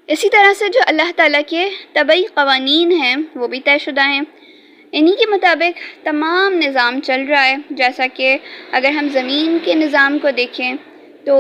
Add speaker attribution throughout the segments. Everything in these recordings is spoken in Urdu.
Speaker 1: اسی طرح سے جو اللہ تعالیٰ کے طبعی قوانین ہیں وہ بھی طے شدہ ہیں، انہی کے مطابق تمام نظام چل رہا ہے۔ جیسا کہ اگر ہم زمین کے نظام کو دیکھیں تو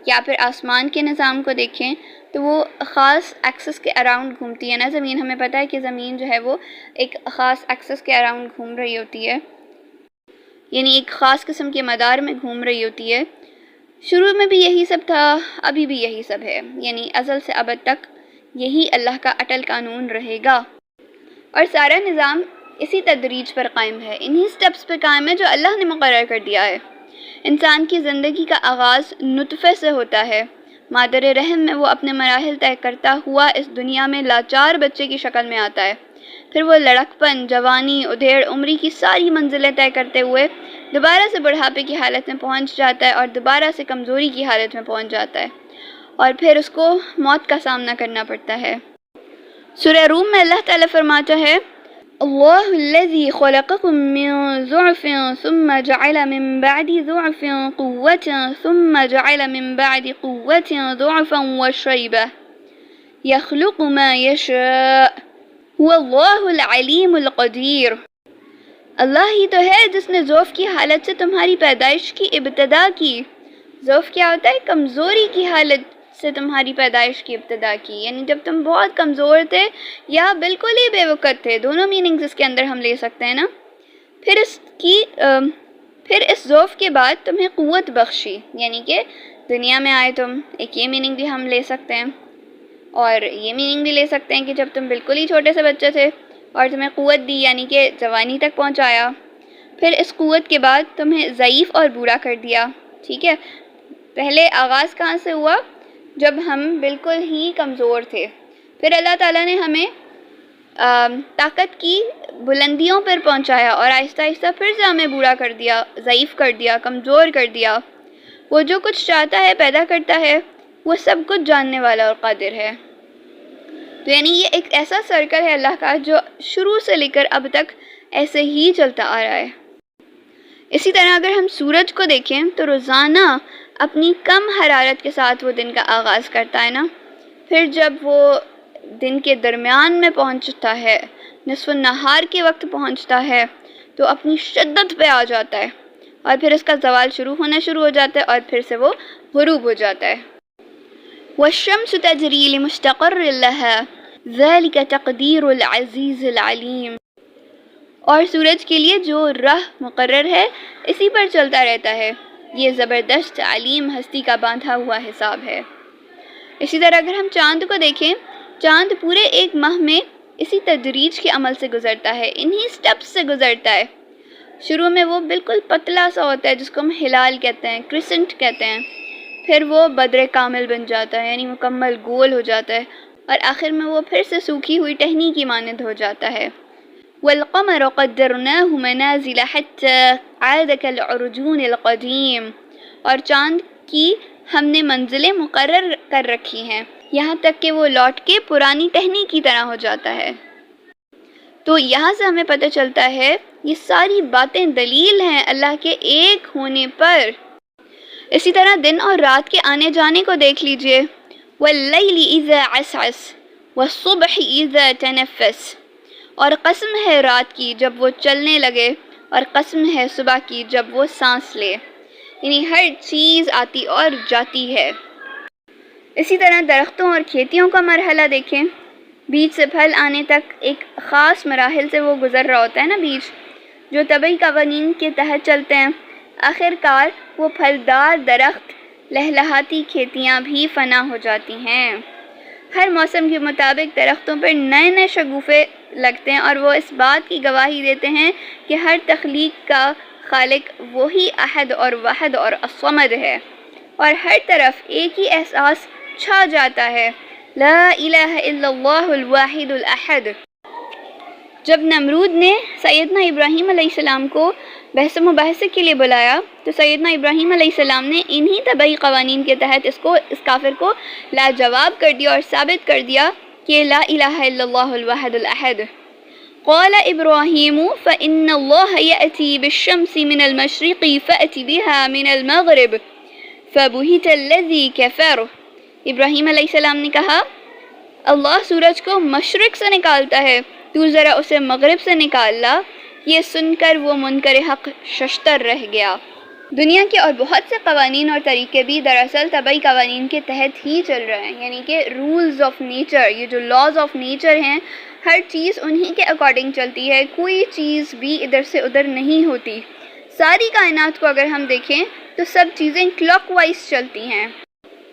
Speaker 1: یا پھر آسمان کے نظام کو دیکھیں تو وہ خاص ایکسس کے اراؤنڈ گھومتی ہے نا زمین۔ ہمیں پتہ ہے کہ زمین جو ہے وہ ایک خاص ایکسس کے اراؤنڈ گھوم رہی ہوتی ہے، یعنی ایک خاص قسم کے مدار میں گھوم رہی ہوتی ہے۔ شروع میں بھی یہی سب تھا، ابھی بھی یہی سب ہے، یعنی ازل سے ابد تک یہی اللہ کا اٹل قانون رہے گا، اور سارا نظام اسی تدریج پر قائم ہے، انہی سٹیپس پر قائم ہے جو اللہ نے مقرر کر دیا ہے۔ انسان کی زندگی کا آغاز نطفے سے ہوتا ہے، مادر رحم میں وہ اپنے مراحل طے کرتا ہوا اس دنیا میں لاچار بچے کی شکل میں آتا ہے، پھر وہ لڑکپن، جوانی، ادھیڑ عمری کی ساری منزلیں طے کرتے ہوئے دوبارہ سے بڑھاپے کی حالت میں پہنچ جاتا ہے اور دوبارہ سے کمزوری کی حالت میں پہنچ جاتا ہے، اور پھر اس کو موت کا سامنا کرنا پڑتا ہے۔ سورہ روم میں اللہ تعالیٰ فرماتا ہے اللہ الذی خلقکم من ضعف ثم جعل من بعد ضعف قوة ثم جعل من بعد قوة ضعفا وشیبة یخلق ما یشاء هو اللہ العلیم القدیر۔ اللہ ہی تو ہے جس نے ضعف کی حالت سے تمہاری پیدائش کی ابتدا کی۔ ضعف کیا ہوتا ہے؟ کمزوری کی حالت سے تمہاری پیدائش کی ابتدا کی، یعنی جب تم بہت کمزور تھے یا بالکل ہی بے وقت تھے، دونوں میننگز اس کے اندر ہم لے سکتے ہیں نا۔ پھر اس ضعف کے بعد تمہیں قوت بخشی، یعنی کہ دنیا میں آئے تم، ایک یہ میننگ بھی ہم لے سکتے ہیں، اور یہ میننگ بھی لے سکتے ہیں کہ جب تم بالکل ہی چھوٹے سے بچے تھے اور تمہیں قوت دی، یعنی کہ جوانی تک پہنچایا، پھر اس قوت کے بعد تمہیں ضعیف اور بوڑھا کر دیا۔ ٹھیک ہے، پہلے آغاز کہاں سے ہوا؟ جب ہم بالکل ہی کمزور تھے، پھر اللہ تعالیٰ نے ہمیں طاقت کی بلندیوں پر پہنچایا اور آہستہ آہستہ پھر سے ہمیں بوڑھا کر دیا، ضعیف کر دیا، کمزور کر دیا۔ وہ جو کچھ چاہتا ہے پیدا کرتا ہے، وہ سب کچھ جاننے والا اور قادر ہے۔ تو یعنی یہ ایک ایسا سرکل ہے اللہ کا جو شروع سے لے کر اب تک ایسے ہی چلتا آ رہا ہے۔ اسی طرح اگر ہم سورج کو دیکھیں تو روزانہ اپنی کم حرارت کے ساتھ وہ دن کا آغاز کرتا ہے نا، پھر جب وہ دن کے درمیان میں پہنچتا ہے، نصف النہار کے وقت پہنچتا ہے، تو اپنی شدت پہ آ جاتا ہے، اور پھر اس کا زوال ہونا شروع ہو جاتا ہے، اور پھر سے وہ غروب ہو جاتا ہے۔ والشمس تجری لمستقر لها ذلك تقدیر العزیز العلیم، اور سورج کے لیے جو راہ مقرر ہے اسی پر چلتا رہتا ہے، یہ زبردست علیم ہستی کا باندھا ہوا حساب ہے۔ اسی طرح اگر ہم چاند کو دیکھیں، چاند پورے ایک ماہ میں اسی تدریج کے عمل سے گزرتا ہے، انہی سٹیپس سے گزرتا ہے۔ شروع میں وہ بالکل پتلا سا ہوتا ہے جس کو ہم ہلال کہتے ہیں، کرسنٹ کہتے ہیں، پھر وہ بدر کامل بن جاتا ہے، یعنی مکمل گول ہو جاتا ہے، اور آخر میں وہ پھر سے سوکھی ہوئی ٹہنی کی مانند ہو جاتا ہے۔ وَالْقَمَرَ قَدَّرْنَاهُ مَنَازِلَ حَتَّى عَادَ كَالْعُرْجُونِ الْقَدِيمِ، اور چاند کی ہم نے منزلیں مقرر کر رکھی ہیں یہاں تک کہ وہ لوٹ کے پرانی ٹہنی کی طرح ہو جاتا ہے۔ تو یہاں سے ہمیں پتہ چلتا ہے یہ ساری باتیں دلیل ہیں اللہ کے ایک ہونے پر۔ اسی طرح دن اور رات کے آنے جانے کو دیکھ لیجئے، وَاللَّيْلِ إِذَا عَسْعَسَ وَالصُّبْحِ إِذَا تَنَفَّسَ، اور قسم ہے رات کی جب وہ چلنے لگے، اور قسم ہے صبح کی جب وہ سانس لے، یعنی ہر چیز آتی اور جاتی ہے۔ اسی طرح درختوں اور کھیتیوں کا مرحلہ دیکھیں، بیج سے پھل آنے تک ایک خاص مراحل سے وہ گزر رہا ہوتا ہے نا بیج، جو طبعی قوانین کے تحت چلتے ہیں، آخر کار وہ پھلدار درخت، لہلہاتی کھیتیاں بھی فنا ہو جاتی ہیں۔ ہر موسم کے مطابق درختوں پر نئے نئے شگوفے لگتے ہیں، اور وہ اس بات کی گواہی دیتے ہیں کہ ہر تخلیق کا خالق وہی احد اور واحد اور الصمد ہے، اور ہر طرف ایک ہی احساس چھا جاتا ہے، لا الہ الا اللہ الواحد الاحد۔ جب نمرود نے سیدنا ابراہیم علیہ السلام کو بحث و مباحثے کے لیے بلایا تو سیدنا ابراہیم علیہ السلام نے انہی طبعی قوانین کے تحت اس کافر کو لاجواب کر دیا اور ثابت کر دیا کہ لا الہ الا اللہ الواحد الاحد۔ قال ابراہیم فإن اللہ یأتی بالشمس من المشرق فأت بها من المغرب فبہت الذی کفر۔ ابراہیم علیہ السلام نے کہا اللہ سورج کو مشرق سے نکالتا ہے، تو ذرا اسے مغرب سے نکال لا۔ یہ سن کر وہ منکر حق ششتر رہ گیا۔ دنیا کے اور بہت سے قوانین اور طریقے بھی دراصل طبعی قوانین کے تحت ہی چل رہے ہیں، یعنی کہ رولز آف نیچر، یہ جو لاز آف نیچر ہیں، ہر چیز انہی کے اکارڈنگ چلتی ہے، کوئی چیز بھی ادھر سے ادھر نہیں ہوتی۔ ساری کائنات کو اگر ہم دیکھیں تو سب چیزیں کلاک وائز چلتی ہیں،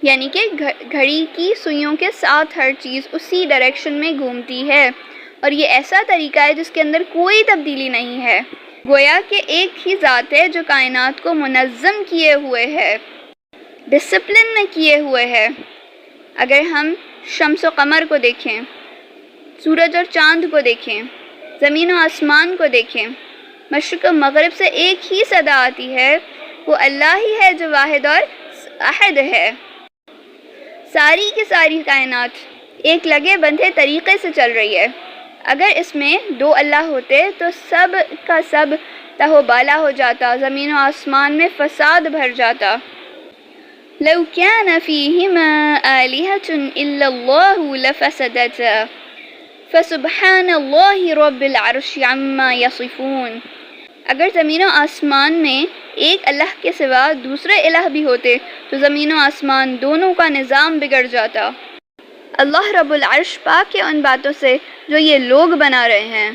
Speaker 1: یعنی کہ گھڑی کی سوئیوں کے ساتھ ہر چیز اسی ڈائریکشن میں گھومتی ہے، اور یہ ایسا طریقہ ہے جس کے اندر کوئی تبدیلی نہیں ہے۔ گویا کہ ایک ہی ذات ہے جو کائنات کو منظم کیے ہوئے ہے، ڈسپلن میں کیے ہوئے ہے۔ اگر ہم شمس و قمر کو دیکھیں، سورج اور چاند کو دیکھیں، زمین و آسمان کو دیکھیں، مشرق و مغرب سے ایک ہی صدا آتی ہے، وہ اللہ ہی ہے جو واحد اور احد ہے۔ ساری کی ساری کائنات ایک لگے بندھے طریقے سے چل رہی ہے۔ اگر اس میں دو اللہ ہوتے تو سب کا سب تہو بالا ہو جاتا، زمین و آسمان میں فساد بھر جاتا۔ لو كان فيهما آلهة إلا الله لفسدتا فسبحان الله رب العرش عما يصفون۔ اگر زمین و آسمان میں ایک اللہ کے سوا دوسرے الہ بھی ہوتے تو زمین و آسمان دونوں کا نظام بگڑ جاتا۔ اللہ رب العرش پاک ہے ان باتوں سے جو یہ لوگ بنا رہے ہیں۔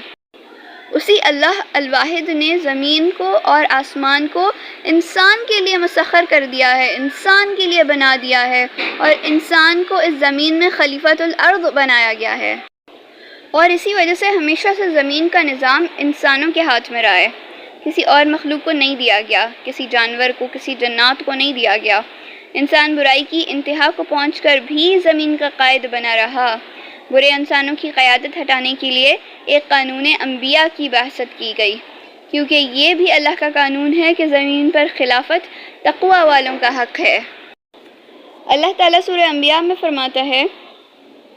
Speaker 1: اسی اللہ الواحد نے زمین کو اور آسمان کو انسان کے لیے مسخر کر دیا ہے، انسان کے لیے بنا دیا ہے، اور انسان کو اس زمین میں خلیفۃ الارض بنایا گیا ہے، اور اسی وجہ سے ہمیشہ سے زمین کا نظام انسانوں کے ہاتھ میں رہا ہے، کسی اور مخلوق کو نہیں دیا گیا، کسی جانور کو، کسی جنات کو نہیں دیا گیا۔ انسان برائی کی انتہا کو پہنچ کر بھی زمین کا قائد بنا رہا۔ برے انسانوں کی قیادت ہٹانے کے لیے ایک قانون انبیاء کی بحثت کی گئی، کیونکہ یہ بھی اللہ کا قانون ہے کہ زمین پر خلافت تقوی والوں کا حق ہے۔ اللہ تعالیٰ سورہ انبیاء میں فرماتا ہے،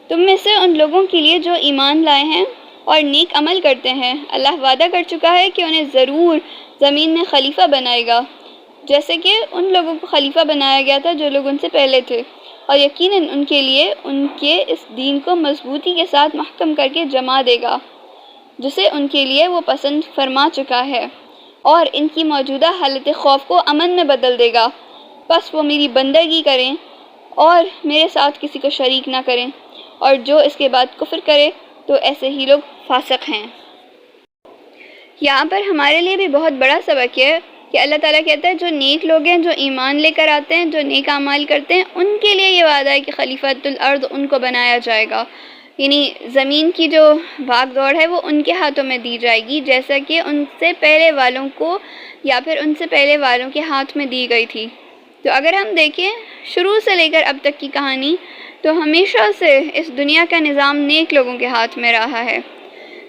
Speaker 1: تم میں سے ان لوگوں کے لیے جو ایمان لائے ہیں اور نیک عمل کرتے ہیں، اللہ وعدہ کر چکا ہے کہ انہیں ضرور زمین میں خلیفہ بنائے گا، جیسے کہ ان لوگوں کو خلیفہ بنایا گیا تھا جو لوگ ان سے پہلے تھے، اور یقیناً ان کے لیے ان کے اس دین کو مضبوطی کے ساتھ محکم کر کے جما دے گا جسے ان کے لیے وہ پسند فرما چکا ہے، اور ان کی موجودہ حالت خوف کو امن میں بدل دے گا۔ بس وہ میری بندگی کریں اور میرے ساتھ کسی کو شریک نہ کریں، اور جو اس کے بعد کفر کرے تو ایسے ہی لوگ فاسق ہیں۔ یہاں پر ہمارے لیے بھی بہت بڑا سبق ہے کہ اللہ تعالیٰ کہتا ہے جو نیک لوگ ہیں، جو ایمان لے کر آتے ہیں، جو نیک اعمال کرتے ہیں، ان کے لیے یہ وعدہ ہے کہ خلیفۃ الارض ان کو بنایا جائے گا، یعنی زمین کی جو بھاگ دوڑ ہے وہ ان کے ہاتھوں میں دی جائے گی، جیسا کہ ان سے پہلے والوں کو یا پھر ان سے پہلے والوں کے ہاتھ میں دی گئی تھی۔ تو اگر ہم دیکھیں شروع سے لے کر اب تک کی کہانی، تو ہمیشہ سے اس دنیا کا نظام نیک لوگوں کے ہاتھ میں رہا ہے۔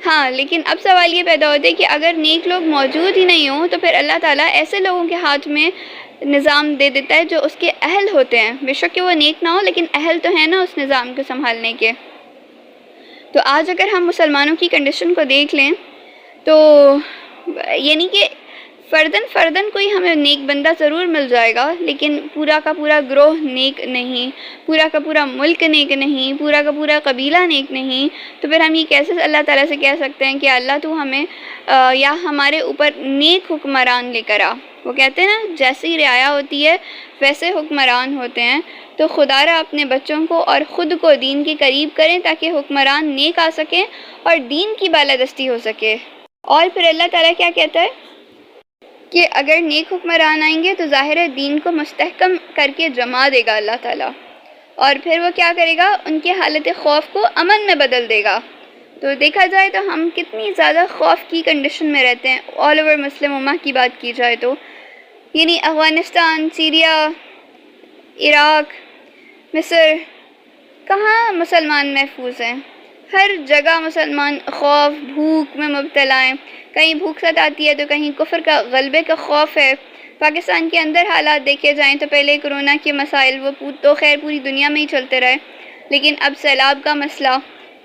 Speaker 1: ہاں، لیکن اب سوال یہ پیدا ہوتا ہے کہ اگر نیک لوگ موجود ہی نہیں ہوں تو پھر اللہ تعالیٰ ایسے لوگوں کے ہاتھ میں نظام دے دیتا ہے جو اس کے اہل ہوتے ہیں، بے شک کہ وہ نیک نہ ہو لیکن اہل تو ہیں نا اس نظام کو سنبھالنے کے۔ تو آج اگر ہم مسلمانوں کی کنڈیشن کو دیکھ لیں تو یعنی کہ فرداً کوئی ہمیں نیک بندہ ضرور مل جائے گا، لیکن پورا کا پورا گروہ نیک نہیں، پورا کا پورا ملک نیک نہیں، پورا کا پورا قبیلہ نیک نہیں، تو پھر ہم یہ کیسے اللہ تعالیٰ سے کہہ سکتے ہیں کہ اللہ تو ہمیں یا ہمارے اوپر نیک حکمران لے کر آ۔ وہ کہتے ہیں نا جیسی رعایا ہوتی ہے ویسے حکمران ہوتے ہیں، تو خدا را اپنے بچوں کو اور خود کو دین کے قریب کریں تاکہ حکمران نیک آ سکیں اور دین کی بالادستی ہو سکے۔ اور پھر اللہ تعالیٰ کیا کہتا ہے کہ اگر نیک حکمران آئیں گے تو ظاہر ہے دین کو مستحکم کر کے جما دے گا اللہ تعالیٰ، اور پھر وہ کیا کرے گا، ان کے حالت خوف کو امن میں بدل دے گا۔ تو دیکھا جائے تو ہم کتنی زیادہ خوف کی کنڈیشن میں رہتے ہیں، آل اوور مسلم امہ کی بات کی جائے تو، یعنی افغانستان، سیریا، عراق، مصر، کہاں مسلمان محفوظ ہیں؟ ہر جگہ مسلمان خوف، بھوک میں مبتلا ہیں، کہیں بھوک ستاتی ہے تو کہیں کفر کا غلبے کا خوف ہے۔ پاکستان کے اندر حالات دیکھے جائیں تو پہلے کرونا کے مسائل وہ تو خیر پوری دنیا میں ہی چلتے رہے، لیکن اب سیلاب کا مسئلہ،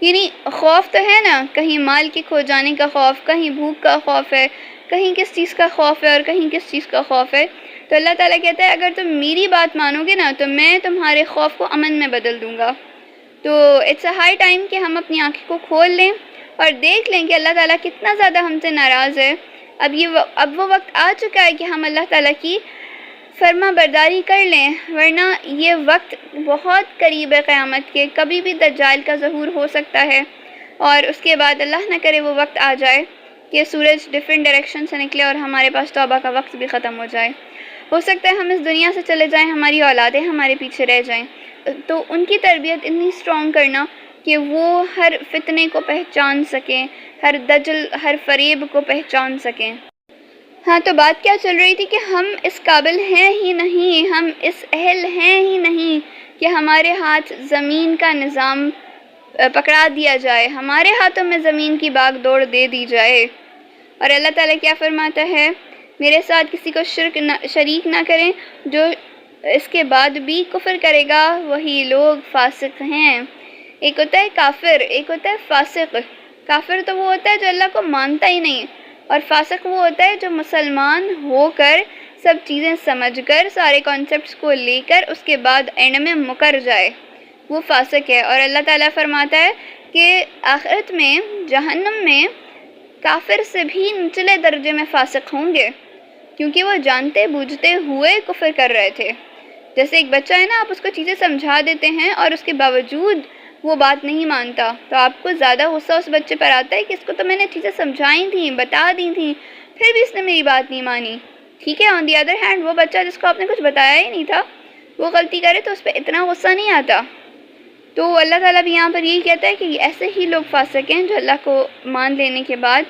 Speaker 1: یعنی خوف تو ہے نا، کہیں مال کے کھو جانے کا خوف، کہیں بھوک کا خوف ہے، کہیں کس چیز کا خوف ہے اور کہیں کس چیز کا خوف ہے۔ تو اللہ تعالیٰ کہتا ہے اگر تم میری بات مانو گے نا تو میں تمہارے خوف کو امن میں بدل دوں گا۔ تو اٹس اے ہائی ٹائم کہ ہم اپنی آنکھیں کو کھول لیں اور دیکھ لیں کہ اللہ تعالیٰ کتنا زیادہ ہم سے ناراض ہے۔ اب وہ وقت آ چکا ہے کہ ہم اللہ تعالیٰ کی فرما برداری کر لیں، ورنہ یہ وقت بہت قریب ہے قیامت کے، کبھی بھی دجال کا ظہور ہو سکتا ہے، اور اس کے بعد اللہ نہ کرے وہ وقت آ جائے کہ سورج ڈیفرنٹ ڈائریکشن سے نکلے اور ہمارے پاس توبہ کا وقت بھی ختم ہو جائے۔ ہو سکتا ہے ہم اس دنیا سے چلے جائیں، ہماری اولادیں ہمارے پیچھے رہ جائیں، تو ان کی تربیت اتنی اسٹرانگ کرنا کہ وہ ہر فتنے کو پہچان سکیں، ہر دجل، ہر فریب کو پہچان سکیں۔ ہاں، تو بات کیا چل رہی تھی کہ ہم اس قابل ہیں ہی نہیں، ہم اس اہل ہیں ہی نہیں کہ ہمارے ہاتھ زمین کا نظام پکڑا دیا جائے، ہمارے ہاتھوں میں زمین کی باغ دوڑ دے دی جائے۔ اور اللہ تعالیٰ کیا فرماتا ہے؟ میرے ساتھ کسی کو شریک نہ کریں، جو اس کے بعد بھی کفر کرے گا وہی لوگ فاسق ہیں۔ ایک ہوتا ہے کافر، ایک ہوتا ہے فاسق۔ کافر تو وہ ہوتا ہے جو اللہ کو مانتا ہی نہیں، اور فاسق وہ ہوتا ہے جو مسلمان ہو کر سب چیزیں سمجھ کر سارے کانسیپٹس کو لے کر اس کے بعد اینڈ میں مکر جائے، وہ فاسق ہے۔ اور اللہ تعالیٰ فرماتا ہے کہ آخرت میں جہنم میں کافر سے بھی نچلے درجے میں فاسق ہوں گے، کیونکہ وہ جانتے بوجھتے ہوئے کفر کر رہے تھے۔ جیسے ایک بچہ ہے نا، آپ اس کو چیزیں سمجھا دیتے ہیں اور اس کے باوجود وہ بات نہیں مانتا، تو آپ کو زیادہ غصہ اس بچے پر آتا ہے کہ اس کو تو میں نے چیزیں سمجھائی تھیں، بتا دی تھیں، پھر بھی اس نے میری بات نہیں مانی۔ ٹھیک ہے، آن دی ادر ہینڈ وہ بچہ جس کو آپ نے کچھ بتایا ہی نہیں تھا، وہ غلطی کرے تو اس پہ اتنا غصہ نہیں آتا۔ تو اللہ تعالیٰ بھی یہاں پر یہی کہتا ہے کہ ایسے ہی لوگ فاسق ہیں جو اللہ کو مان لینے کے بعد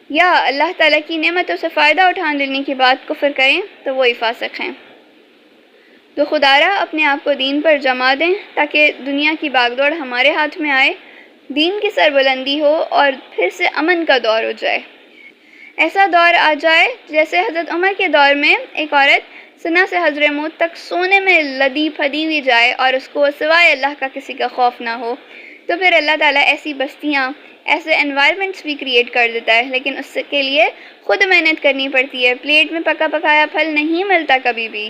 Speaker 1: یا اللہ تعالیٰ کی نعمتوں سے فائدہ اٹھا لینے کے بعد کفر کریں، تو وہی فاسق ہیں۔ تو خدا را اپنے آپ کو دین پر جما دیں تاکہ دنیا کی باغ دوڑ ہمارے ہاتھ میں آئے، دین کی سربلندی ہو اور پھر سے امن کا دور ہو جائے۔ ایسا دور آ جائے جیسے حضرت عمر کے دور میں ایک عورت سنا سے حضر موت تک سونے میں لدی پھدی ہوئی جائے اور اس کو سوائے اللہ کا کسی کا خوف نہ ہو، تو پھر اللہ تعالیٰ ایسی بستیاں، ایسے انوائرمنٹس بھی کریٹ کر دیتا ہے، لیکن اس کے لیے خود محنت کرنی پڑتی ہے۔ پلیٹ میں پکا پکایا پھل نہیں ملتا کبھی بھی۔